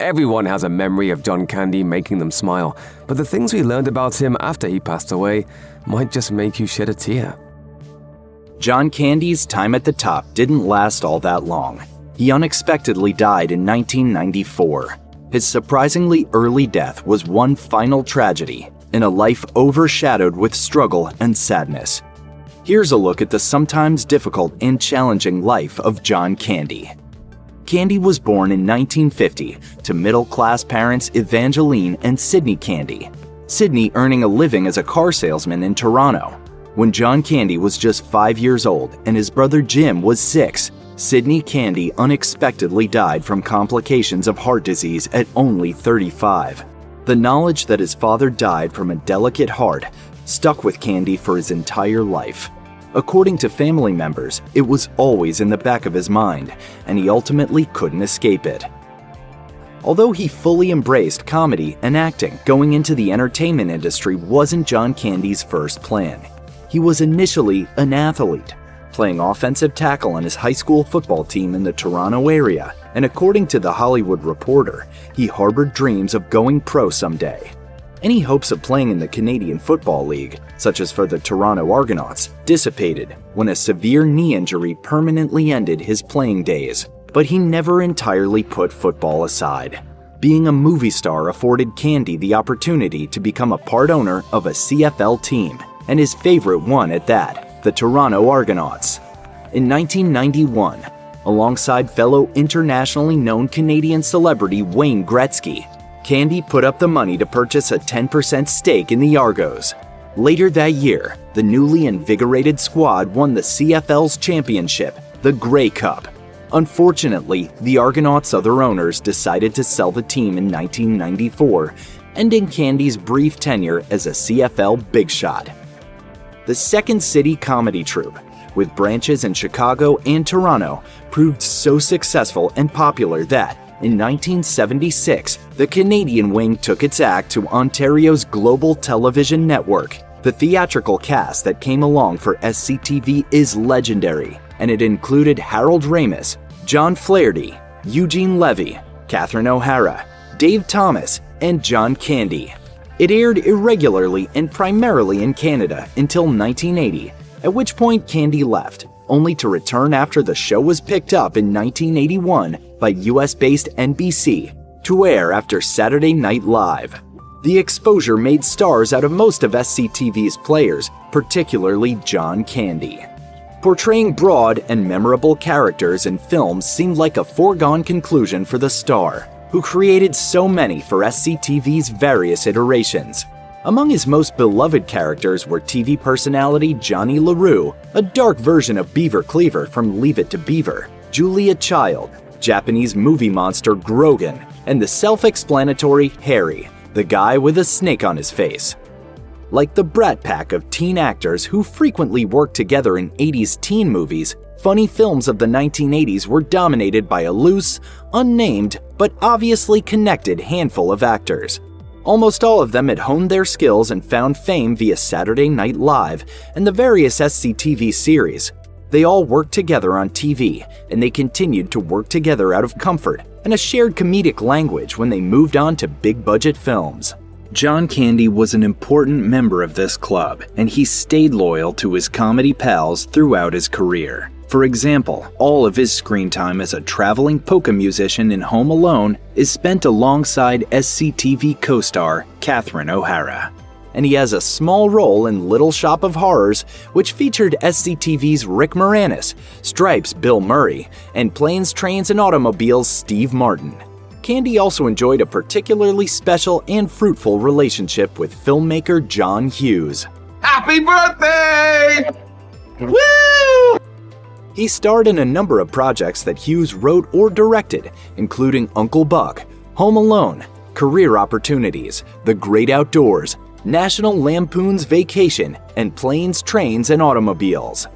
Everyone has a memory of John Candy making them smile, but the things we learned about him after he passed away might just make you shed a tear. John Candy's time at the top didn't last all that long. He unexpectedly died in 1994. His surprisingly early death was one final tragedy in a life overshadowed with struggle and sadness. Here's a look at the sometimes difficult and challenging life of John Candy. Candy was born in 1950 to middle-class parents Evangeline and Sidney Candy, Sidney earning a living as a car salesman in Toronto. When John Candy was just 5 years old and his brother Jim was 6, Sidney Candy unexpectedly died from complications of heart disease at only 35. The knowledge that his father died from a delicate heart stuck with Candy for his entire life. According to family members, it was always in the back of his mind, and he ultimately couldn't escape it. Although he fully embraced comedy and acting, going into the entertainment industry wasn't John Candy's first plan. He was initially an athlete, playing offensive tackle on his high school football team in the Toronto area, and according to The Hollywood Reporter, he harbored dreams of going pro someday. Any hopes of playing in the Canadian Football League, such as for the Toronto Argonauts, dissipated when a severe knee injury permanently ended his playing days. But he never entirely put football aside. Being a movie star afforded Candy the opportunity to become a part owner of a CFL team, and his favorite one at that, the Toronto Argonauts. In 1991, alongside fellow internationally known Canadian celebrity Wayne Gretzky, Candy put up the money to purchase a 10% stake in the Argos. Later that year, the newly invigorated squad won the CFL's championship, the Grey Cup. Unfortunately, the Argonauts' other owners decided to sell the team in 1994, ending Candy's brief tenure as a CFL big shot. The Second City comedy troupe, with branches in Chicago and Toronto, proved so successful and popular that, in 1976, the Canadian wing took its act to Ontario's Global Television Network. The theatrical cast that came along for SCTV is legendary, and it included Harold Ramis, John Flaherty, Eugene Levy, Catherine O'Hara, Dave Thomas, and John Candy. It aired irregularly and primarily in Canada until 1980, at which point Candy left, only to return after the show was picked up in 1981 by US-based NBC to air after Saturday Night Live. The exposure made stars out of most of SCTV's players, particularly John Candy. Portraying broad and memorable characters in films seemed like a foregone conclusion for the star, who created so many for SCTV's various iterations. Among his most beloved characters were TV personality Johnny LaRue, a dark version of Beaver Cleaver from Leave It to Beaver, Julia Child, Japanese movie monster Grogan, and the self-explanatory Harry, the guy with a snake on his face. Like the Brat Pack of teen actors who frequently worked together in 80s teen movies, funny films of the 1980s were dominated by a loose, unnamed, but obviously connected handful of actors. Almost all of them had honed their skills and found fame via Saturday Night Live and the various SCTV series. They all worked together on TV, and they continued to work together out of comfort and a shared comedic language when they moved on to big-budget films. John Candy was an important member of this club, and he stayed loyal to his comedy pals throughout his career. For example, all of his screen time as a traveling polka musician in Home Alone is spent alongside SCTV co-star Catherine O'Hara. And he has a small role in Little Shop of Horrors, which featured SCTV's Rick Moranis, Stripes' Bill Murray, and Planes, Trains, and Automobiles' Steve Martin. Candy also enjoyed a particularly special and fruitful relationship with filmmaker John Hughes. Happy birthday! Woo! He starred in a number of projects that Hughes wrote or directed, including Uncle Buck, Home Alone, Career Opportunities, The Great Outdoors, National Lampoon's Vacation, and Planes, Trains, and Automobiles.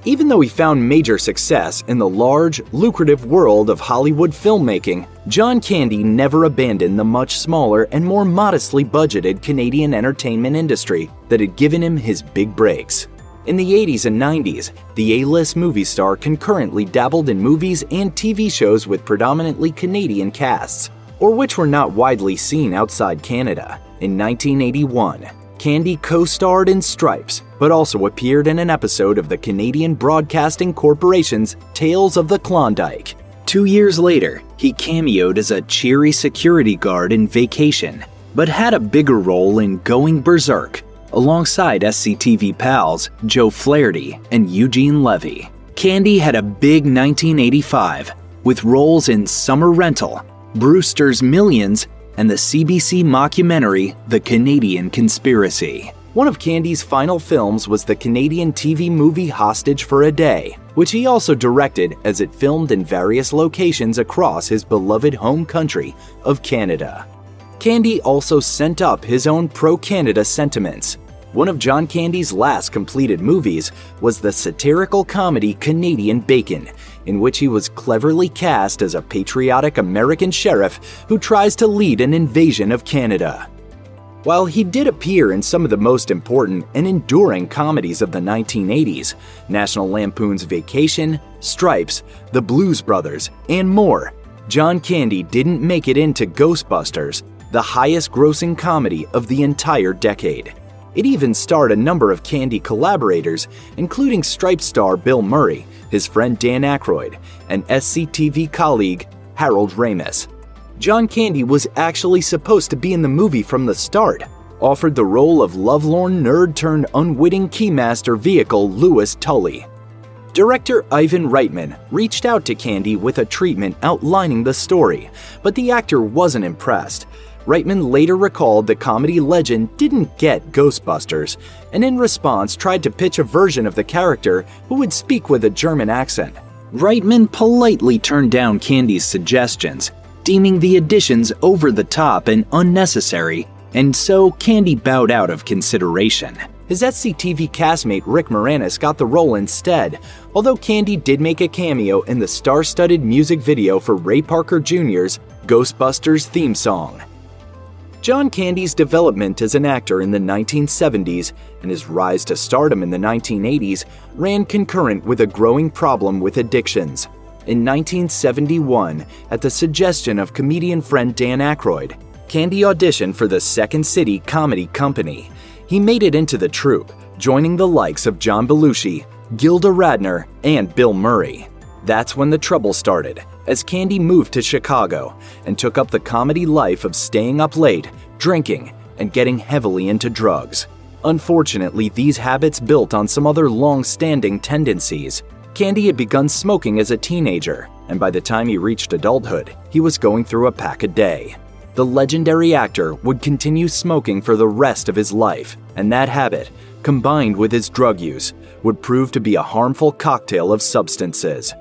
Even though he found major success in the large, lucrative world of Hollywood filmmaking, John Candy never abandoned the much smaller and more modestly budgeted Canadian entertainment industry that had given him his big breaks. In the 80s and 90s, the A-list movie star concurrently dabbled in movies and TV shows with predominantly Canadian casts. or which were not widely seen outside Canada. In 1981, Candy co-starred in Stripes, but also appeared in an episode of the Canadian Broadcasting Corporation's Tales of the Klondike. 2 years later, he cameoed as a cheery security guard in Vacation, but had a bigger role in Going Berserk, alongside SCTV pals Joe Flaherty and Eugene Levy. Candy had a big 1985, with roles in Summer Rental, Brewster's Millions, and the CBC mockumentary The Canadian Conspiracy. One of Candy's final films was the Canadian TV movie Hostage for a Day, which he also directed as it filmed in various locations across his beloved home country of Canada. Candy also sent up his own pro-Canada sentiments. One of John Candy's last completed movies was the satirical comedy Canadian Bacon, in which he was cleverly cast as a patriotic American sheriff who tries to lead an invasion of Canada. While he did appear in some of the most important and enduring comedies of the 1980s, National Lampoon's Vacation, Stripes, The Blues Brothers, and more, John Candy didn't make it into Ghostbusters, the highest-grossing comedy of the entire decade. It even starred a number of Candy collaborators, including Stripes star Bill Murray, his friend Dan Aykroyd, and SCTV colleague Harold Ramis. John Candy was actually supposed to be in the movie from the start, offered the role of lovelorn nerd-turned-unwitting keymaster vehicle Louis Tully. Director Ivan Reitman reached out to Candy with a treatment outlining the story, but the actor wasn't impressed. Reitman later recalled the comedy legend didn't get Ghostbusters, and in response tried to pitch a version of the character who would speak with a German accent. Reitman politely turned down Candy's suggestions, deeming the additions over the top and unnecessary, and so Candy bowed out of consideration. His SCTV castmate Rick Moranis got the role instead, although Candy did make a cameo in the star-studded music video for Ray Parker Jr.'s Ghostbusters theme song. John Candy's development as an actor in the 1970s and his rise to stardom in the 1980s ran concurrent with a growing problem with addictions. In 1971, at the suggestion of comedian friend Dan Aykroyd, Candy auditioned for the Second City Comedy Company. He made it into the troupe, joining the likes of John Belushi, Gilda Radner, and Bill Murray. That's when the trouble started, as Candy moved to Chicago and took up the comedy life of staying up late, drinking, and getting heavily into drugs. Unfortunately, these habits built on some other long-standing tendencies. Candy had begun smoking as a teenager, and by the time he reached adulthood, he was going through a pack a day. The legendary actor would continue smoking for the rest of his life, and that habit, combined with his drug use, would prove to be a harmful cocktail of substances.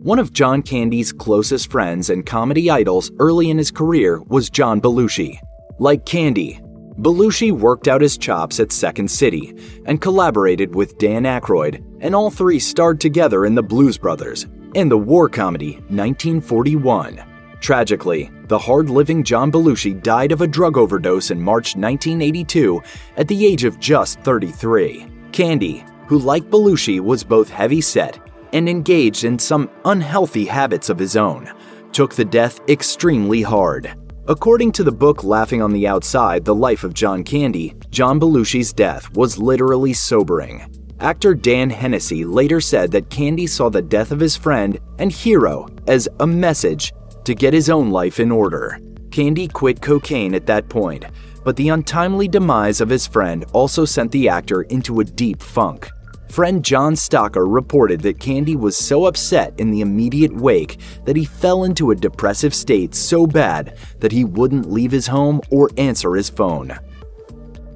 One of John Candy's closest friends and comedy idols early in his career was John Belushi. Like Candy, Belushi worked out his chops at Second City and collaborated with Dan Aykroyd, and all three starred together in The Blues Brothers and the war comedy 1941. Tragically, the hard-living John Belushi died of a drug overdose in March 1982 at the age of just 33. Candy, who like Belushi was both heavy-set and engaged in some unhealthy habits of his own, took the death extremely hard. According to the book Laughing on the Outside, The Life of John Candy, John Belushi's death was literally sobering. Actor Dan Hennessy later said that Candy saw the death of his friend and hero as a message to get his own life in order. Candy quit cocaine at that point, but the untimely demise of his friend also sent the actor into a deep funk. Friend John Stocker reported that Candy was so upset in the immediate wake that he fell into a depressive state so bad that he wouldn't leave his home or answer his phone.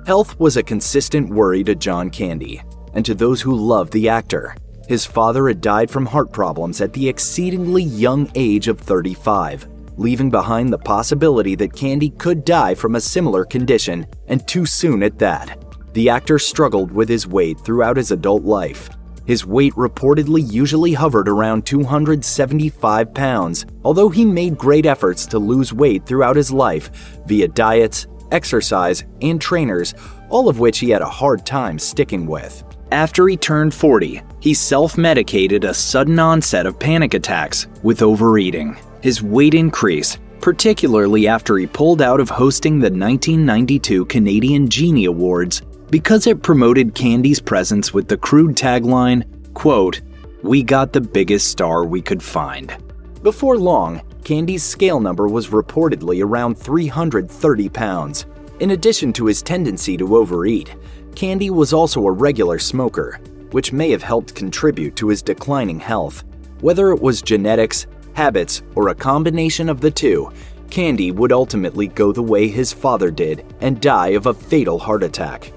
Health was a consistent worry to John Candy, and to those who loved the actor. His father had died from heart problems at the exceedingly young age of 35, leaving behind the possibility that Candy could die from a similar condition, and too soon at that. The actor struggled with his weight throughout his adult life. His weight reportedly usually hovered around 275 pounds, although he made great efforts to lose weight throughout his life via diets, exercise, and trainers, all of which he had a hard time sticking with. After he turned 40, he self-medicated a sudden onset of panic attacks with overeating. His weight increased, particularly after he pulled out of hosting the 1992 Canadian Genie Awards because it promoted Candy's presence with the crude tagline, quote, "We got the biggest star we could find." Before long, Candy's scale number was reportedly around 330 pounds. In addition to his tendency to overeat, Candy was also a regular smoker, which may have helped contribute to his declining health. Whether it was genetics, habits, or a combination of the two, Candy would ultimately go the way his father did and die of a fatal heart attack.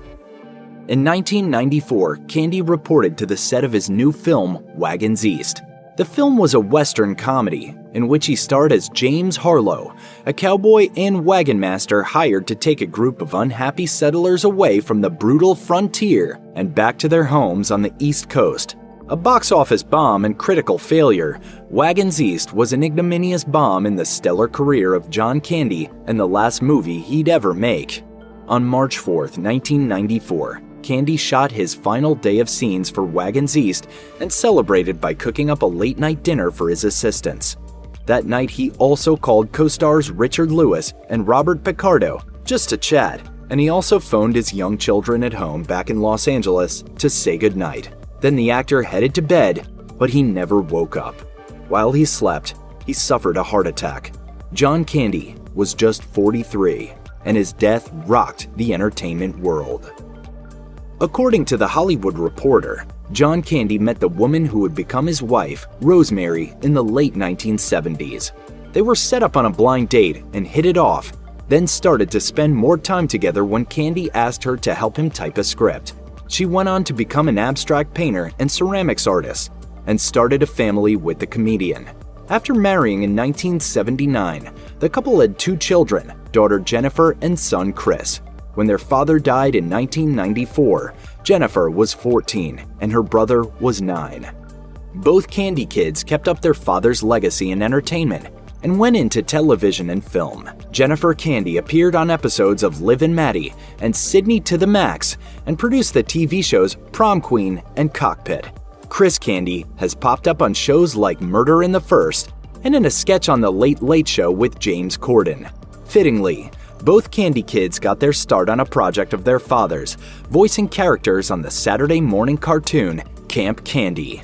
In 1994, Candy reported to the set of his new film, Wagons East. The film was a Western comedy in which he starred as James Harlow, a cowboy and wagon master hired to take a group of unhappy settlers away from the brutal frontier and back to their homes on the East Coast. A box office bomb and critical failure, Wagons East was an ignominious bomb in the stellar career of John Candy and the last movie he'd ever make. On March 4th, 1994, Candy shot his final day of scenes for Wagons East and celebrated by cooking up a late-night dinner for his assistants. That night, he also called co-stars Richard Lewis and Robert Picardo just to chat, and he also phoned his young children at home back in Los Angeles to say goodnight. Then the actor headed to bed, but he never woke up. While he slept, he suffered a heart attack. John Candy was just 43, and his death rocked the entertainment world. According to The Hollywood Reporter, John Candy met the woman who would become his wife, Rosemary, in the late 1970s. They were set up on a blind date and hit it off, then started to spend more time together when Candy asked her to help him type a script. She went on to become an abstract painter and ceramics artist, and started a family with the comedian. After marrying in 1979, the couple had 2 children, daughter Jennifer and son Chris. When their father died in 1994, Jennifer was 14 and her brother was 9. Both Candy kids kept up their father's legacy in entertainment and went into television and film. Jennifer Candy appeared on episodes of Liv and Maddie and Sydney to the Max and produced the TV shows Prom Queen and Cockpit. Chris Candy has popped up on shows like Murder in the First and in a sketch on The Late Late Show with James Corden. Fittingly, both Candy kids got their start on a project of their father's, voicing characters on the Saturday morning cartoon Camp Candy.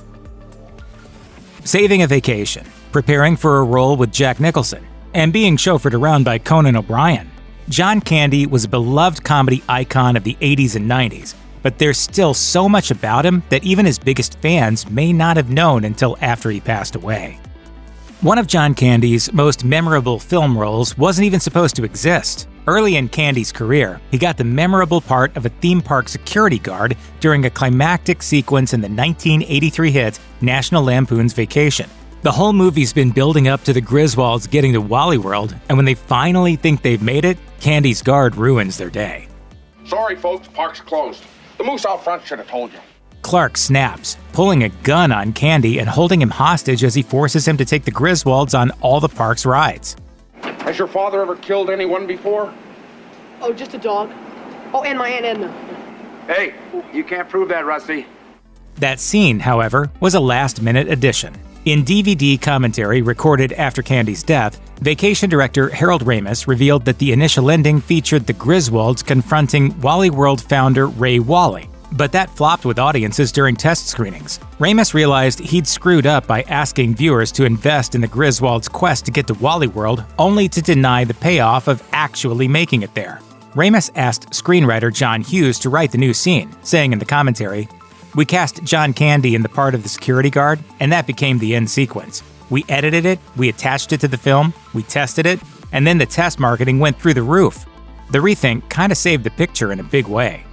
Saving a vacation, preparing for a role with Jack Nicholson, and being chauffeured around by Conan O'Brien, John Candy was a beloved comedy icon of the 80s and 90s, but there's still so much about him that even his biggest fans may not have known until after he passed away. One of John Candy's most memorable film roles wasn't even supposed to exist. Early in Candy's career, he got the memorable part of a theme park security guard during a climactic sequence in the 1983 hit National Lampoon's Vacation. The whole movie's been building up to the Griswolds getting to Wally World, and when they finally think they've made it, Candy's guard ruins their day. Sorry, folks, park's closed. The moose out front should have told you. Clark snaps, pulling a gun on Candy and holding him hostage as he forces him to take the Griswolds on all the park's rides. Has your father ever killed anyone before? Oh, just a dog. Oh, and my Aunt Edna. Hey, you can't prove that, Rusty. That scene, however, was a last-minute addition. In DVD commentary recorded after Candy's death, Vacation director Harold Ramis revealed that the initial ending featured the Griswolds confronting Wally World founder Ray Wally. But that flopped with audiences during test screenings. Ramis realized he'd screwed up by asking viewers to invest in the Griswolds' quest to get to Wally World, only to deny the payoff of actually making it there. Ramis asked screenwriter John Hughes to write the new scene, saying in the commentary, "We cast John Candy in the part of the security guard, and that became the end sequence. We edited it, we attached it to the film, we tested it, and then the test marketing went through the roof. The rethink kinda saved the picture in a big way."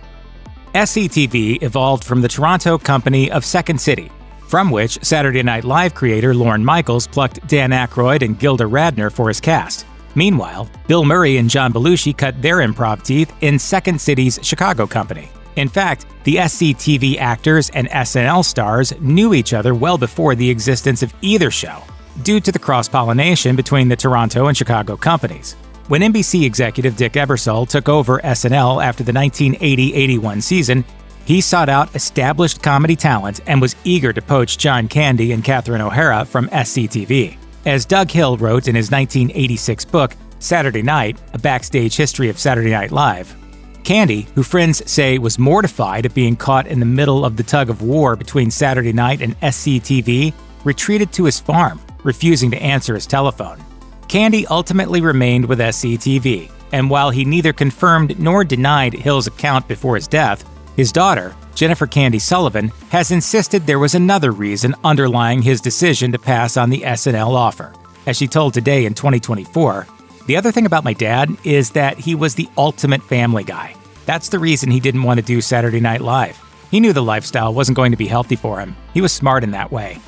SCTV evolved from the Toronto company of Second City, from which Saturday Night Live creator Lorne Michaels plucked Dan Aykroyd and Gilda Radner for his cast. Meanwhile, Bill Murray and John Belushi cut their improv teeth in Second City's Chicago company. In fact, the SCTV actors and SNL stars knew each other well before the existence of either show, due to the cross-pollination between the Toronto and Chicago companies. When NBC executive Dick Ebersol took over SNL after the 1980-81 season, he sought out established comedy talent and was eager to poach John Candy and Catherine O'Hara from SCTV. As Doug Hill wrote in his 1986 book, Saturday Night, A Backstage History of Saturday Night Live, Candy, who friends say was mortified at being caught in the middle of the tug of war between Saturday Night and SCTV, retreated to his farm, refusing to answer his telephone. Candy ultimately remained with SCTV, and while he neither confirmed nor denied Hill's account before his death, his daughter, Jennifer Candy Sullivan, has insisted there was another reason underlying his decision to pass on the SNL offer. As she told Today in 2024, "The other thing about my dad is that he was the ultimate family guy. That's the reason he didn't want to do Saturday Night Live. He knew the lifestyle wasn't going to be healthy for him. He was smart in that way."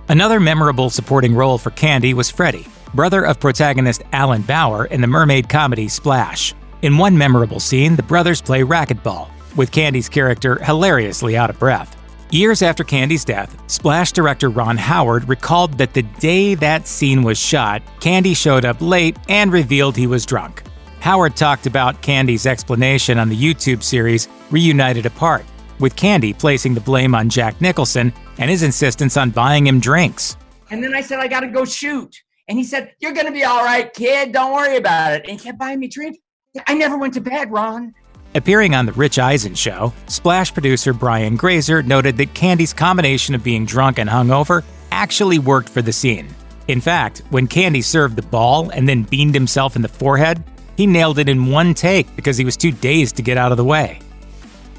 Another memorable supporting role for Candy was Freddie, brother of protagonist Alan Bauer in the mermaid comedy Splash. In one memorable scene, the brothers play racquetball, with Candy's character hilariously out of breath. Years after Candy's death, Splash director Ron Howard recalled that the day that scene was shot, Candy showed up late and revealed he was drunk. Howard talked about Candy's explanation on the YouTube series Reunited Apart, with Candy placing the blame on Jack Nicholson and his insistence on buying him drinks. And then I said, I gotta go shoot. And he said, "You're gonna be all right, kid. Don't worry about it." And he kept buying me drinks. I never went to bed, Ron. Appearing on The Rich Eisen Show, Splash producer Brian Grazer noted that Candy's combination of being drunk and hungover actually worked for the scene. In fact, when Candy served the ball and then beamed himself in the forehead, he nailed it in one take because he was too dazed to get out of the way.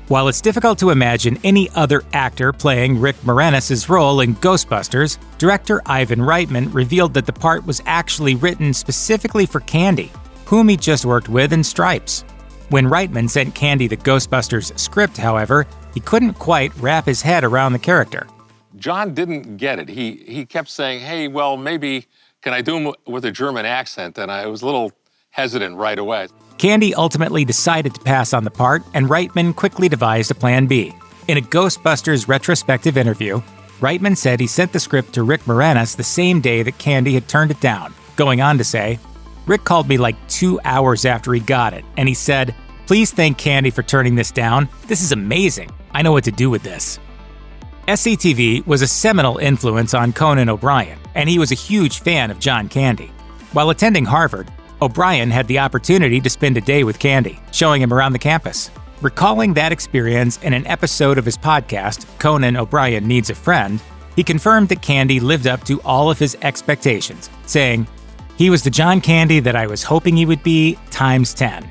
While it's difficult to imagine any other actor playing Rick Moranis' role in Ghostbusters, director Ivan Reitman revealed that the part was actually written specifically for Candy, whom he just worked with in Stripes. When Reitman sent Candy the Ghostbusters script, however, he couldn't quite wrap his head around the character. John didn't get it. He kept saying, "Hey, well, maybe can I do him with a German accent?" And I was a little hesitant right away. Candy ultimately decided to pass on the part, and Reitman quickly devised a plan B. In a Ghostbusters retrospective interview, Reitman said he sent the script to Rick Moranis the same day that Candy had turned it down, going on to say, "Rick called me like 2 hours after he got it, and he said, 'Please thank Candy for turning this down. This is amazing. I know what to do with this.'" SCTV was a seminal influence on Conan O'Brien, and he was a huge fan of John Candy. While attending Harvard, O'Brien had the opportunity to spend a day with Candy, showing him around the campus. Recalling that experience in an episode of his podcast, Conan O'Brien Needs a Friend, he confirmed that Candy lived up to all of his expectations, saying, "He was the John Candy that I was hoping he would be, times 10.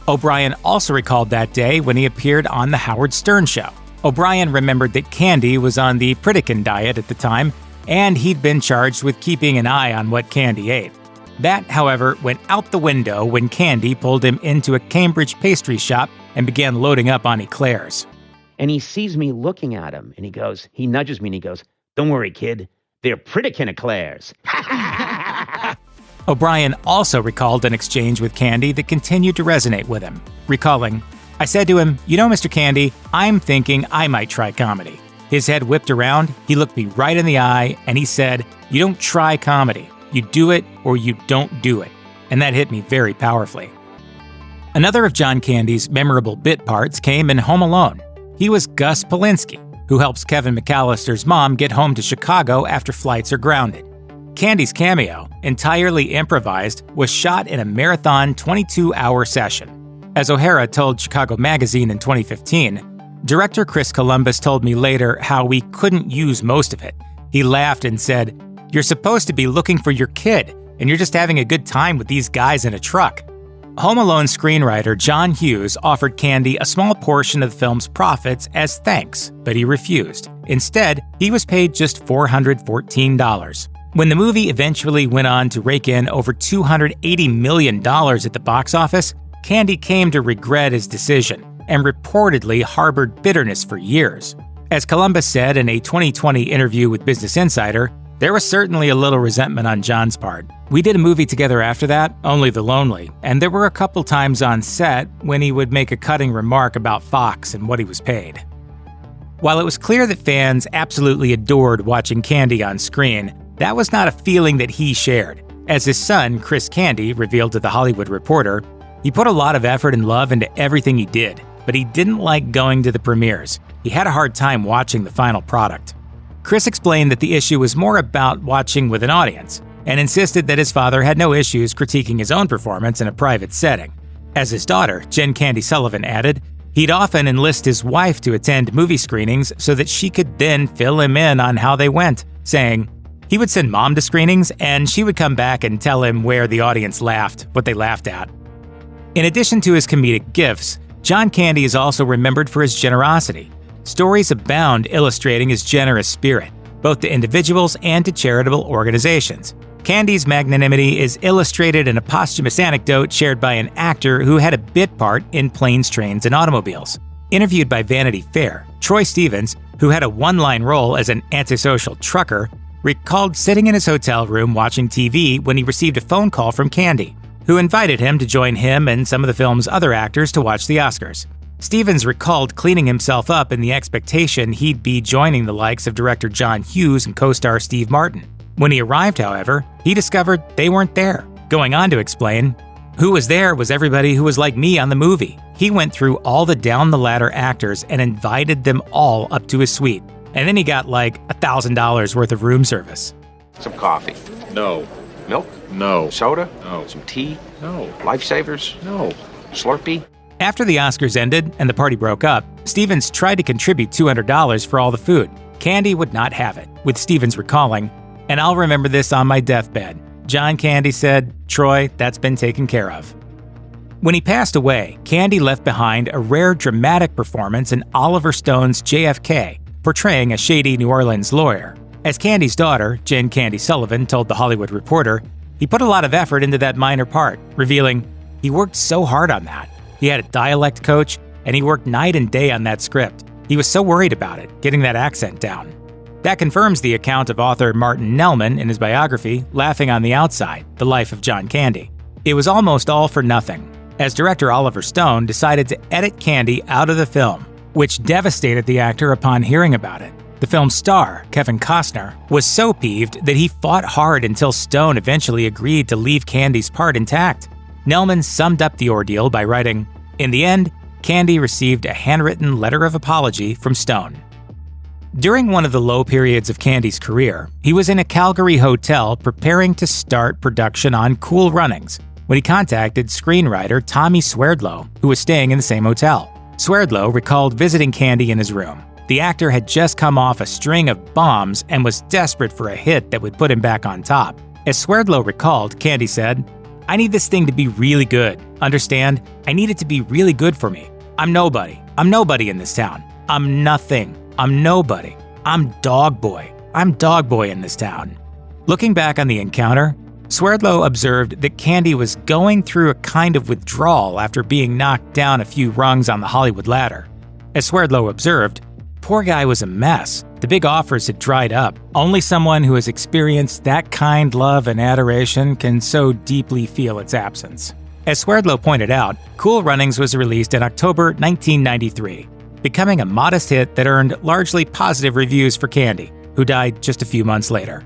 O'Brien also recalled that day when he appeared on The Howard Stern Show. O'Brien remembered that Candy was on the Pritikin diet at the time, and he'd been charged with keeping an eye on what Candy ate. That, however, went out the window when Candy pulled him into a Cambridge pastry shop and began loading up on eclairs. And he sees me looking at him, and he nudges me and he goes, "Don't worry, kid. They're Pritikin eclairs." O'Brien also recalled an exchange with Candy that continued to resonate with him, recalling, "I said to him, 'You know, Mr. Candy, I'm thinking I might try comedy.' His head whipped around, he looked me right in the eye, and he said, 'You don't try comedy. You do it or you don't do it.' And that hit me very powerfully." Another of John Candy's memorable bit parts came in Home Alone. He was Gus Polinski, who helps Kevin McAllister's mom get home to Chicago after flights are grounded. Candy's cameo, entirely improvised, was shot in a marathon 22-hour session. As O'Hara told Chicago Magazine in 2015, director Chris Columbus told me later how we couldn't use most of it. He laughed and said, "You're supposed to be looking for your kid, and you're just having a good time with these guys in a truck." Home Alone screenwriter John Hughes offered Candy a small portion of the film's profits as thanks, but he refused. Instead, he was paid just $414. When the movie eventually went on to rake in over $280 million at the box office, Candy came to regret his decision and reportedly harbored bitterness for years. As Columbus said in a 2020 interview with Business Insider, "There was certainly a little resentment on John's part. We did a movie together after that, Only the Lonely, and there were a couple times on set when he would make a cutting remark about Fox and what he was paid." While it was clear that fans absolutely adored watching Candy on screen, that was not a feeling that he shared. As his son, Chris Candy, revealed to The Hollywood Reporter, he put a lot of effort and love into everything he did, but he didn't like going to the premieres. He had a hard time watching the final product. Chris explained that the issue was more about watching with an audience. and insisted that his father had no issues critiquing his own performance in a private setting. As his daughter, Jen Candy Sullivan, added, he'd often enlist his wife to attend movie screenings so that she could then fill him in on how they went, saying, he would send mom to screenings and she would come back and tell him where the audience laughed, what they laughed at. In addition to his comedic gifts, John Candy is also remembered for his generosity. Stories abound illustrating his generous spirit, both to individuals and to charitable organizations. Candy's magnanimity is illustrated in a posthumous anecdote shared by an actor who had a bit part in Planes, Trains, and Automobiles. Interviewed by Vanity Fair, Troy Stevens, who had a one-line role as an antisocial trucker, recalled sitting in his hotel room watching TV when he received a phone call from Candy, who invited him to join him and some of the film's other actors to watch the Oscars. Stevens recalled cleaning himself up in the expectation he'd be joining the likes of director John Hughes and co-star Steve Martin. When he arrived, however, he discovered they weren't there, going on to explain, who was there was everybody who was like me on the movie. He went through all the down-the-ladder actors and invited them all up to his suite. And then he got like $1,000 worth of room service. Some coffee. No. Milk? No. Soda? No. Some tea? No. Lifesavers? No. Slurpee? After the Oscars ended and the party broke up, Stevens tried to contribute $200 for all the food. Candy would not have it, with Stevens recalling, and I'll remember this on my deathbed. John Candy said, Troy, that's been taken care of. When he passed away, Candy left behind a rare dramatic performance in Oliver Stone's JFK, portraying a shady New Orleans lawyer. As Candy's daughter, Jen Candy Sullivan, told The Hollywood Reporter, he put a lot of effort into that minor part, revealing, he worked so hard on that. He had a dialect coach, and he worked night and day on that script. He was so worried about it, getting that accent down. That confirms the account of author Martin Nelman in his biography, Laughing on the Outside, The Life of John Candy. It was almost all for nothing, as director Oliver Stone decided to edit Candy out of the film, which devastated the actor upon hearing about it. The film's star, Kevin Costner, was so peeved that he fought hard until Stone eventually agreed to leave Candy's part intact. Nelman summed up the ordeal by writing, in the end, Candy received a handwritten letter of apology from Stone. During one of the low periods of Candy's career, he was in a Calgary hotel preparing to start production on Cool Runnings when he contacted screenwriter Tommy Swerdlow, who was staying in the same hotel. Swerdlow recalled visiting Candy in his room. The actor had just come off a string of bombs and was desperate for a hit that would put him back on top. As Swerdlow recalled, Candy said, I need this thing to be really good. Understand? I need it to be really good for me. I'm nobody. I'm nobody in this town. I'm nothing. I'm nobody. I'm dog boy. I'm dog boy in this town. Looking back on the encounter, Swerdlow observed that Candy was going through a kind of withdrawal after being knocked down a few rungs on the Hollywood ladder. As Swerdlow observed, poor guy was a mess. The big offers had dried up. Only someone who has experienced that kind love and adoration can so deeply feel its absence. As Swerdlow pointed out, Cool Runnings was released in October 1993, becoming a modest hit that earned largely positive reviews for Candy, who died just a few months later.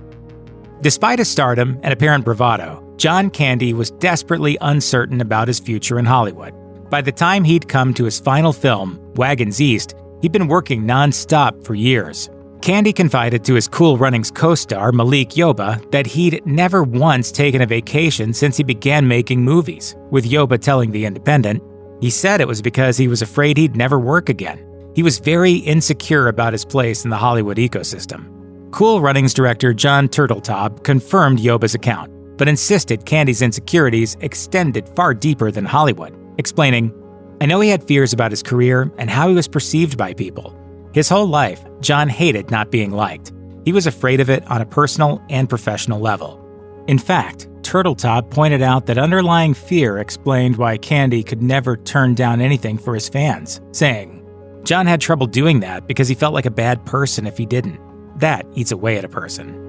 Despite his stardom and apparent bravado, John Candy was desperately uncertain about his future in Hollywood. By the time he'd come to his final film, Wagons East, he'd been working non-stop for years. Candy confided to his Cool Runnings co-star Malik Yoba that he'd never once taken a vacation since he began making movies, with Yoba telling The Independent, he said it was because he was afraid he'd never work again. He was very insecure about his place in the Hollywood ecosystem. Cool Runnings director John Turteltaub confirmed Yoba's account, but insisted Candy's insecurities extended far deeper than Hollywood, explaining, I know he had fears about his career and how he was perceived by people. His whole life, John hated not being liked. He was afraid of it on a personal and professional level. In fact, Turteltaub pointed out that underlying fear explained why Candy could never turn down anything for his fans, saying, John had trouble doing that because he felt like a bad person if he didn't. That eats away at a person.